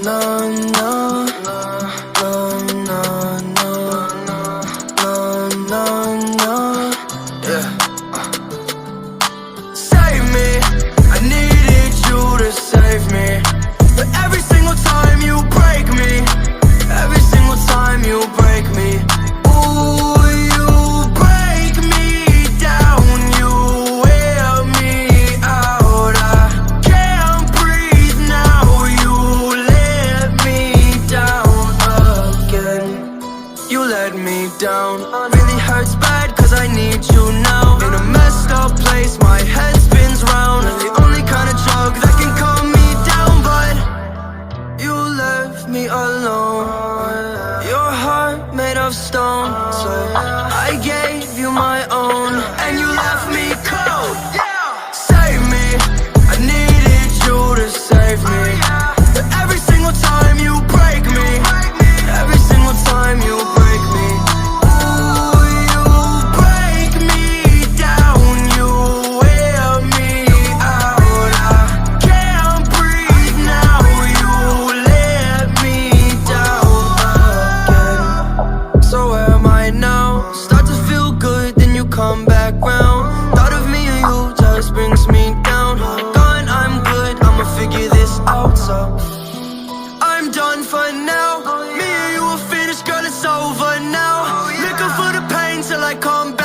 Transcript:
no, no, no, no, no, no, no, no, yeah. Save me, I needed you to save me, but every single time you break me, every single time you break me, ooh, you break me down, you wear me out. I can't breathe now, you let me down again. You let me down, really hurts bad cause I need you now. In a messed up place, my head spins round. You're the only kind of drug that can calm me down, but you left me alone. Your heart made of stone, so I gave you my own, and you left me cold. Save me, I needed you to save me, but every single time you break me, every single time you break me, ooh, you break me down, you wear me out. I can't breathe now, you let me down again. So where am I now? Start to feel good, then you come back round. Thought of me and you just brings me down. Gone, I'm good, I'ma figure this out, so I'm done for now. Me and you are finished, girl, it's over now. Looking for the pain till I come back.